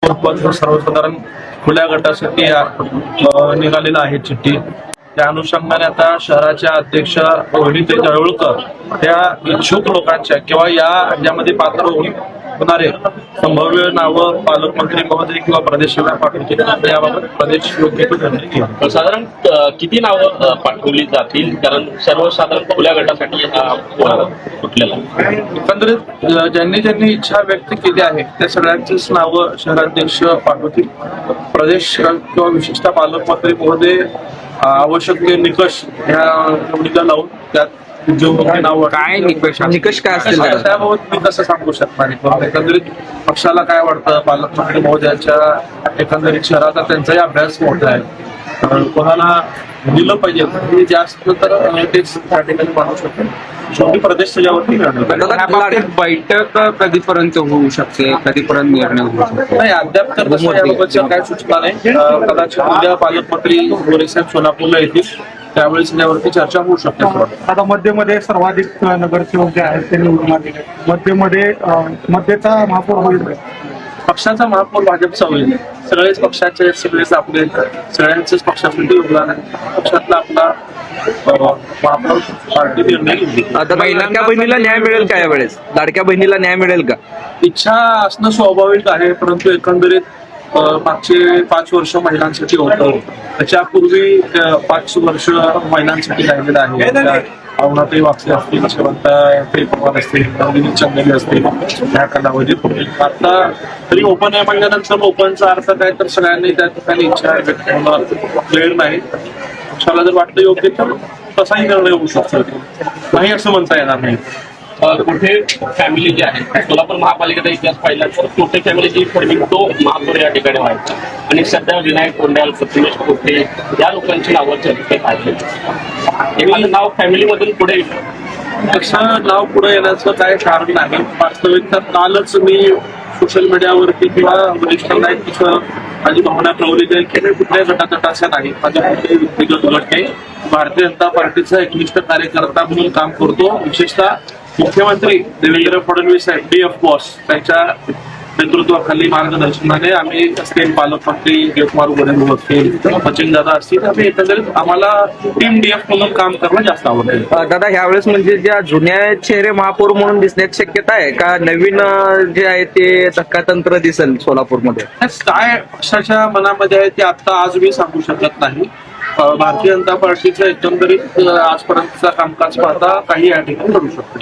सर्वसाधारण खुल्या गटासाठी निघालेला आहे चिठ्ठी. त्या अनुषंगाने आता शहराच्या अध्यक्ष रोहिणी जळवळकर त्या इच्छुक लोकांच्या किंवा यामध्ये पात्र होणारे संभाव्य नावं पालकमंत्री महोदय किंवा प्रदेश पाठवतील. याबाबत प्रदेश योग्य निर्णय घेईल. साधारण किती नावं पाठवली जातील, कारण सर्वसाधारण खुल्या गटासाठी कुठलेला एकंदरीत ज्यांनी इच्छा व्यक्त केली आहे त्या सगळ्यांचीच नावं शहराध्यक्ष पाठवतील. प्रदेश किंवा विशेषतः पालकमंत्री महोदय आवश्यक ते निकष ह्या निवडीला लावून त्यात नाव काय निकष काय असतील त्याबाबत मी कसं सांगू शकणार नाही. एकंदरीत पक्षाला काय वाटतं, पालकमंत्री महोदयांच्या एकंदरीत शहराचा त्यांचाही अभ्यास मोठा आहे. कोणाला दिलं पाहिजे हे जास्त तर तेच त्या ठिकाणी पाहू शकतो. शेवटी प्रदेश त्याच्यावरती बैठक कधीपर्यंत होऊ शकते, कधीपर्यंत निर्णय होऊ शकतो? नाही, अद्याप तर याबाबतच्या काय सूचना नाही. कदाचित उद्या पालकमंत्री गोरे साहेब सोलापूरला येतील त्यावेळेस यावरती चर्चा होऊ शकते. आता मध्यमध्ये सर्वाधिक नगरसेवक जे आहेत ते निवडून आलेले मध्यचा महापौर होईल. पक्षाचा महापौर भाजपचा होईल. सगळेच पक्षाचे सगळेच आपले सगळ्यांचेच पक्षासाठी योगदान आहे. पक्षातला आपला महापौर पार्टी निर्णय घेईल. आता लाडक्या बहिणीला न्याय मिळेल का यावेळेस? लाडक्या बहिणीला न्याय मिळेल का? इच्छा असणं स्वाभाविक आहे, परंतु एकंदरीत मागचे 5 वर्ष महिलांसाठी होतं. त्याच्यापूर्वी 5 वर्ष महिलांसाठी राहिलेलं आहे. अवनाताई वागसे असतील, शिवंताई पवार असतील, नंदिनी चंदेली असतील, ह्या कालावधीत आता तरी ओपन आहे म्हणल्यानंतर ओपनचा अर्थ काय तर सगळ्यांनी त्या ठिकाणी इच्छा व्यक्त होणं वेळ नाही. पक्षाला जर वाटतं योग्य तर तसाही निर्णय होऊ शकतो. नाही असं म्हणता येणार नाही. कुठे फॅमिली जी आहे, सोलापूर महापालिकेचा इतिहास पाहिला तर कुठे फॅमिलीची ठरविक तो महापौर या ठिकाणी व्हायचा आणि सध्या विनायक कोंडाल, प्रथमेश कोठे या लोकांची नावं चर्चेत आहेत. एखादं नाव फॅमिलीमधून पुढे तसं नाव पुढे येण्याचं काय कारण नाही. वास्तविक तर कालच मी सोशल मीडियावरती किंवा वरिष्ठ नायक माझी भावना कळवली जाईल की मी कुठल्याही गटातटाचा नाही. माझ्या कुठल्याही व्यक्तिगत गट नाही. भारतीय जनता पार्टीचा एकनिष्ठ कार्यकर्ता म्हणून काम करतो. विशेषतः मुख्यमंत्री देवेंद्र फडणवीस साहेब DF बॉस त्यांच्या नेतृत्वाखाली मार्गदर्शनाने आम्ही असतील, पालकमंत्री जयकुमार गोरे असतील, सचिन दादा असतील, आम्ही एकंदरीत आम्हाला टीम DF म्हणून काम करणं जास्त आवडते. दादा ह्यावेळेस म्हणजे ज्या जुन्या चेहरे महापौर म्हणून दिसण्याची शक्यता आहे का नवीन जे आहे ते धक्कातंत्र दिसेल सोलापूरमध्ये? काय पक्षाच्या मनामध्ये आहे ते आता आज मी सांगू शकत नाही. भारतीय जनता पार्टीचं एकंदरीत आजपर्यंतचा कामकाज पाहता काही या ठिकाणी करू शकतो.